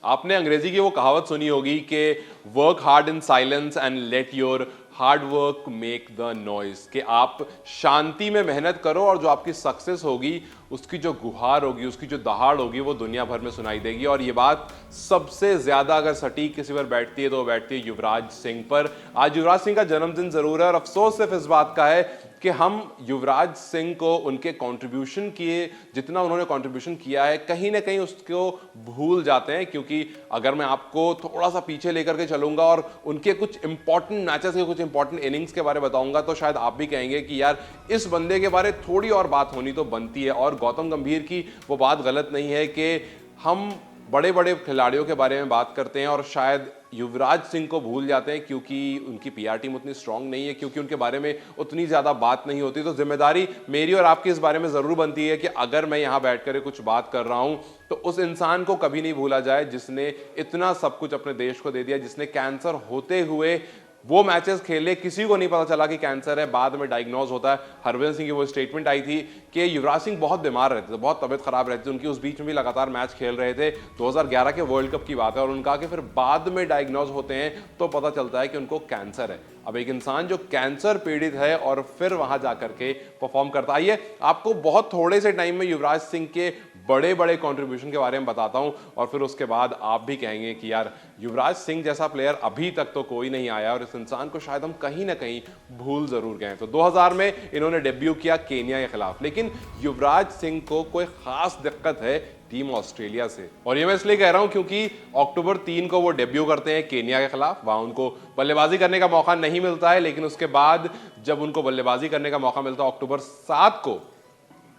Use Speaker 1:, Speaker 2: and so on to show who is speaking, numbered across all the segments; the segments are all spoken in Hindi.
Speaker 1: आपने अंग्रेजी की वो कहावत सुनी होगी कि work hard in silence and let your hard work make the noise, कि आप शांति में मेहनत करो और जो आपकी सक्सेस होगी उसकी जो गुहार होगी, उसकी जो दहाड़ होगी वो दुनिया भर में सुनाई देगी। और ये बात सबसे ज्यादा अगर सटीक किसी पर बैठती है तो वो बैठती है युवराज सिंह पर। आज युवराज सिंह का जन्मदिन जरूर है और अफसोस सिर्फ इस बात का है कि हम युवराज सिंह को उनके कंट्रीब्यूशन किए, जितना उन्होंने कंट्रीब्यूशन किया है, कहीं ना कहीं उसको भूल जाते हैं। क्योंकि अगर मैं आपको थोड़ा सा पीछे लेकर के चलूंगा और उनके कुछ इंपॉर्टेंट मैचेस के कुछ इंपॉर्टेंट इनिंग्स के बारे में बताऊंगा तो शायद आप भी कहेंगे कि यार इस बंदे के बारे थोड़ी और बात होनी तो बनती है। और गौतम गंभीर की वो बात गलत नहीं है कि हम बड़े बड़े खिलाड़ियों के बारे में बात करते हैं और शायद युवराज सिंह को भूल जाते हैं क्योंकि उनकी पीआर टीम उतनी स्ट्रांग नहीं है, क्योंकि उनके बारे में उतनी ज़्यादा बात नहीं होती। तो जिम्मेदारी मेरी और आपकी इस बारे में ज़रूर बनती है कि अगर मैं यहाँ बैठ कर कुछ बात कर रहा हूँ तो उस इंसान को कभी नहीं भूला जाए जिसने इतना सब कुछ अपने देश को दे दिया, जिसने कैंसर होते हुए वो मैचेस खेले, किसी को नहीं पता चला कि कैंसर है, बाद में डायग्नोज होता है। हरभजन सिंह की वो स्टेटमेंट आई थी कि युवराज सिंह बहुत बीमार रहते थे, बहुत तबीयत खराब रहती थी उनकी, उस बीच में भी लगातार मैच खेल रहे थे। 2011 के वर्ल्ड कप की बात है और उनका कि फिर बाद में डायग्नोज होते हैं तो पता चलता है कि उनको कैंसर है। अब एक इंसान जो कैंसर पीड़ित है और फिर वहां जाकर के परफॉर्म करता है, ये आपको बहुत थोड़े से टाइम में युवराज सिंह के बड़े बड़े कंट्रीब्यूशन के बारे में बताता हूं और फिर उसके बाद आप भी कहेंगे कि यार युवराज सिंह जैसा प्लेयर अभी तक तो कोई नहीं आया और इस इंसान को शायद हम कहीं ना कहीं भूल जरूर गए। तो 2000 में इन्होंने डेब्यू किया केनिया के खिलाफ, लेकिन युवराज सिंह को कोई खास दिक्कत है टीम ऑस्ट्रेलिया से। और ये मैं इसलिए कह रहा हूं क्योंकि अक्टूबर 3 को वो डेब्यू करते हैं केनिया के खिलाफ। वहां उनको बल्लेबाजी करने का मौका नहीं मिलता है, लेकिन उसके बाद जब उनको बल्लेबाजी करने का मौका मिलता है अक्टूबर 7 को,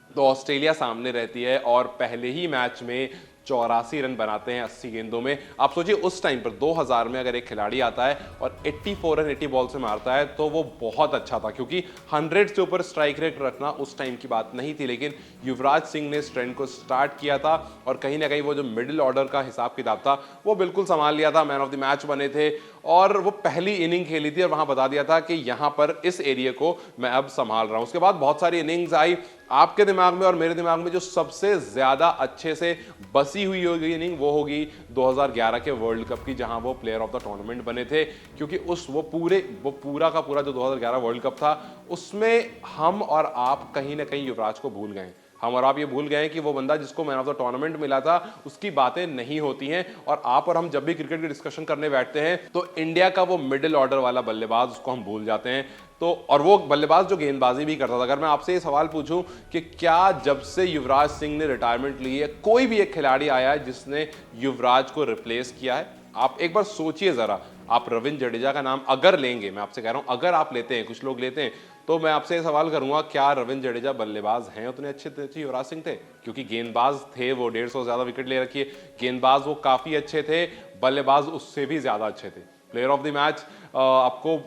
Speaker 1: तो ऑस्ट्रेलिया सामने रहती है और पहले ही मैच में 84 रन बनाते हैं 80 गेंदों में। आप सोचिए उस टाइम पर 2000 में अगर एक खिलाड़ी आता है और 84 रन 80 बॉल से मारता है तो वो बहुत अच्छा था, क्योंकि 100 से ऊपर स्ट्राइक रेट रखना उस टाइम की बात नहीं थी। लेकिन युवराज सिंह ने इस ट्रेंड को स्टार्ट किया था और कहीं ना कहीं वो जो मिडिल ऑर्डर का हिसाब किताब था वो बिल्कुल संभाल लिया था। मैन ऑफ द मैच बने थे और वो पहली इनिंग खेली थी और वहां बता दिया था कि यहां पर इस एरिया को मैं अब संभाल रहा हूं। उसके बाद बहुत सारी इनिंग्स आई। आपके दिमाग में और मेरे दिमाग में जो सबसे ज्यादा अच्छे से बसी हुई होगी इनिंग वो होगी 2011 के वर्ल्ड कप की, जहां वो प्लेयर ऑफ द टूर्नामेंट बने थे। क्योंकि वो पूरा का पूरा जो 2011 वर्ल्ड कप था उसमें हम और आप कहीं ना कहीं युवराज को भूल गए। हम और आप ये भूल गए कि वो बंदा जिसको मैन ऑफ द टूर्नामेंट मिला था उसकी बातें नहीं होती हैं। और आप और हम जब भी क्रिकेट की डिस्कशन करने बैठते हैं तो इंडिया का वो मिडिल ऑर्डर वाला बल्लेबाज उसको हम भूल जाते हैं। तो और वो बल्लेबाज जो गेंदबाजी भी करता था। अगर मैं आपसे ये सवाल पूछूं कि क्या जब से युवराज सिंह ने रिटायरमेंट ली है कोई भी एक खिलाड़ी आया है जिसने युवराज को रिप्लेस किया है? आप एक बार सोचिए जरा। आप रविंद्र जडेजा का नाम अगर लेंगे, मैं आपसे कह रहा हूं अगर आप लेते हैं, कुछ लोग लेते हैं, तो मैं आपसे सवाल करूंगा क्या रविंद्र जडेजा बल्लेबाज हैं उतने अच्छे युवराज सिंह थे? क्योंकि गेंदबाज थे वो, 150 ज्यादा विकेट ले रखी है, गेंदबाज वो काफी अच्छे थे, बल्लेबाज उससे भी ज्यादा अच्छे थे। प्लेयर ऑफ द मैच आपको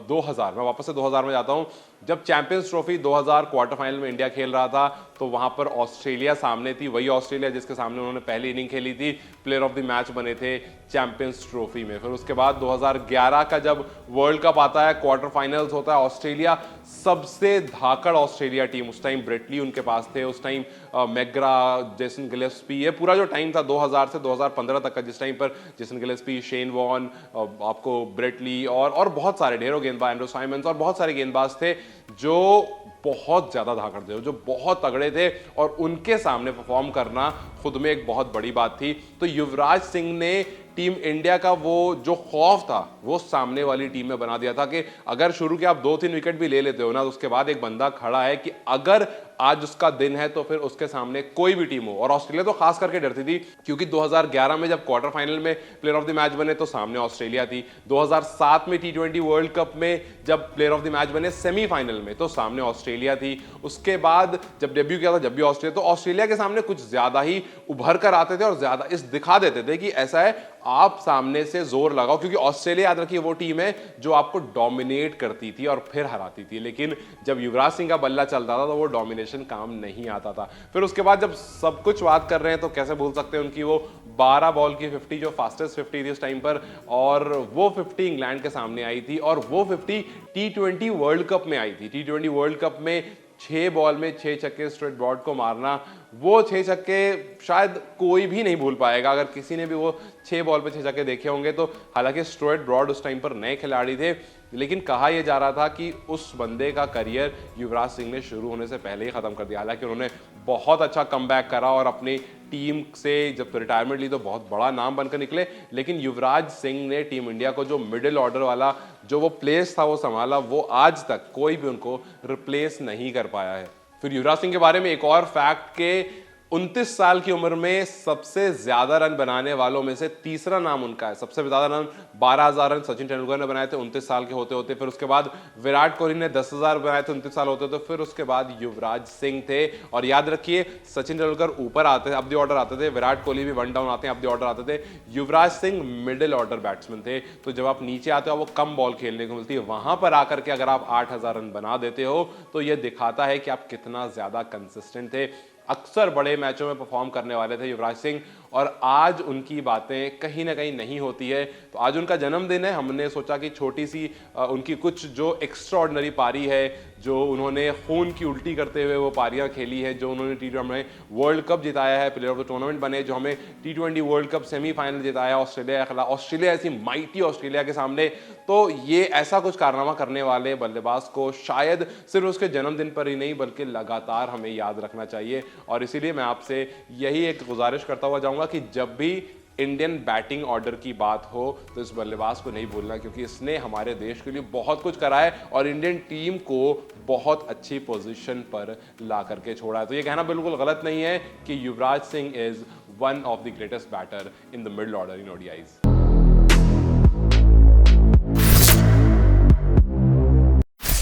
Speaker 1: 2000, मैं वापस से 2000 में जाता हूं, जब चैंपियंस ट्रॉफी 2000 क्वार्टर फाइनल में इंडिया खेल रहा था तो वहां पर ऑस्ट्रेलिया सामने थी, वही ऑस्ट्रेलिया जिसके सामने उन्होंने पहली इनिंग खेली थी। प्लेयर ऑफ द मैच बने थे चैंपियंस ट्रॉफी में। फिर उसके बाद 2011 का जब वर्ल्ड कप आता है, क्वार्टर फाइनल्स होता है, ऑस्ट्रेलिया सबसे धाकड़ ऑस्ट्रेलिया टीम, उस टाइम ब्रेटली उनके पास थे, उस टाइम मैग्रा, जेसन गिलेस्पी, ये पूरा जो टाइम था 2000 से 2015 तक का, जिस टाइम पर जेसन गिलेस्पी, शेन वॉर्न, आपको ब्रेटली और बहुत सारे ढेरों गेंदबाज, एंड्रू साइमंस और बहुत सारे गेंदबाज थे जो बहुत ज्यादा धाकड़ थे, जो बहुत तगड़े थे और उनके सामने परफॉर्म करना खुद में एक बहुत बड़ी बात थी। तो युवराज सिंह ने टीम इंडिया का वो जो खौफ था वो सामने वाली टीम में बना दिया था कि अगर शुरू के आप 2-3 विकेट भी ले लेते हो ना तो उसके बाद एक बंदा खड़ा है कि अगर आज उसका दिन है तो फिर उसके सामने कोई भी टीम हो। और ऑस्ट्रेलिया तो खास करके डरती थी क्योंकि 2011 में जब क्वार्टर फाइनल में प्लेयर ऑफ द मैच बने तो सामने ऑस्ट्रेलिया थी, 2007 में T20 वर्ल्ड कप में जब प्लेयर ऑफ द मैच बने सेमीफाइनल में तो सामने ऑस्ट्रेलिया थी। उसके बाद जब डेब्यू किया था जब भी ऑस्ट्रेलिया, तो ऑस्ट्रेलिया के सामने कुछ ज्यादा ही उभर कर आते थे और ज्यादा इस दिखा देते थे कि ऐसा है आप सामने से जोर लगाओ, क्योंकि ऑस्ट्रेलिया याद रखिए वो टीम है जो आपको डोमिनेट करती थी और फिर हराती थी। लेकिन जब युवराज सिंह का बल्ला चलता था तो वो डोमिनेशन काम नहीं आता था। फिर उसके बाद जब सब कुछ बात कर रहे हैं तो कैसे भूल सकते हैं उनकी वो 12 बॉल की 50 जो फास्टेस्ट 50 थी उस टाइम पर, और वो 50 इंग्लैंड के सामने आई थी और वो 50 T20 वर्ल्ड कप में आई थी। T20 वर्ल्ड कप में 6 बॉल में 6 छक्के स्ट्रेट ब्रॉड को मारना, वो 6 छक्के शायद कोई भी नहीं भूल पाएगा। अगर किसी ने भी वो 6 बॉल पे 6 छक्के देखे होंगे तो, हालांकि स्ट्रेट ब्रॉड उस टाइम पर नए खिलाड़ी थे, लेकिन कहा यह जा रहा था कि उस बंदे का करियर युवराज सिंह ने शुरू होने से पहले ही खत्म कर दिया। हालांकि उन्होंने बहुत अच्छा कमबैक करा और अपनी टीम से जब रिटायरमेंट ली तो बहुत बड़ा नाम बनकर निकले, लेकिन युवराज सिंह ने टीम इंडिया को जो मिडिल ऑर्डर वाला जो वो प्लेस था वो संभाला, वो आज तक कोई भी उनको रिप्लेस नहीं कर पाया है। फिर युवराज सिंह के बारे में एक और फैक्ट के 29 साल की उम्र में सबसे ज्यादा रन बनाने वालों में से तीसरा नाम उनका है। सबसे ज्यादा रन 12,000 रन सचिन तेंदुलकर ने बनाए थे 29 साल के होते होते, फिर उसके बाद विराट कोहली ने 10,000 बनाए थे 29 साल होते होते, फिर उसके बाद युवराज सिंह थे। और याद रखिए, सचिन तेंदुलकर ऊपर आते थे, अब द ऑर्डर आते थे, विराट कोहली भी वन डाउन आते हैं, अब द ऑर्डर आते थे, Yuvraj Singh middle order batsman थे। तो जब आप नीचे आते हो वो कम बॉल खेलने को मिलती है, वहां पर आकर के अगर आप 8,000 रन बना देते हो तो यह दिखाता है कि आप कितना ज्यादा कंसिस्टेंट थे। अक्सर बड़े मैचों में परफॉर्म करने वाले थे युवराज सिंह, और आज उनकी बातें कहीं ना कहीं नहीं होती है। तो आज उनका जन्मदिन है, हमने सोचा कि छोटी सी उनकी कुछ जो एक्स्ट्राऑर्डिनरी पारी है, जो उन्होंने खून की उल्टी करते हुए वो पारियां खेली है, जो उन्होंने टी20 में वर्ल्ड कप जिताया है, प्लेयर ऑफ द टूर्नामेंट बने, जो हमें टी20 वर्ल्ड कप सेमीफाइनल जिताया ऑस्ट्रेलिया के खिलाफ, ऑस्ट्रेलिया ऐसी माइटी ऑस्ट्रेलिया के सामने। तो ये ऐसा कुछ कारनामा करने वाले बल्लेबाज को शायद सिर्फ उसके जन्मदिन पर ही नहीं बल्कि लगातार हमें याद रखना चाहिए। और इसीलिए मैं आपसे यही एक गुजारिश करता हुआ जाऊंगा कि जब भी इंडियन बैटिंग ऑर्डर की बात हो तो इस बल्लेबाज को नहीं भूलना, क्योंकि इसने हमारे देश के लिए बहुत कुछ करा है और इंडियन टीम को बहुत अच्छी पोजीशन पर ला करके छोड़ा है। तो ये कहना बिल्कुल गलत नहीं है कि Yuvraj Singh is one of the greatest batter in the middle order in ODIs.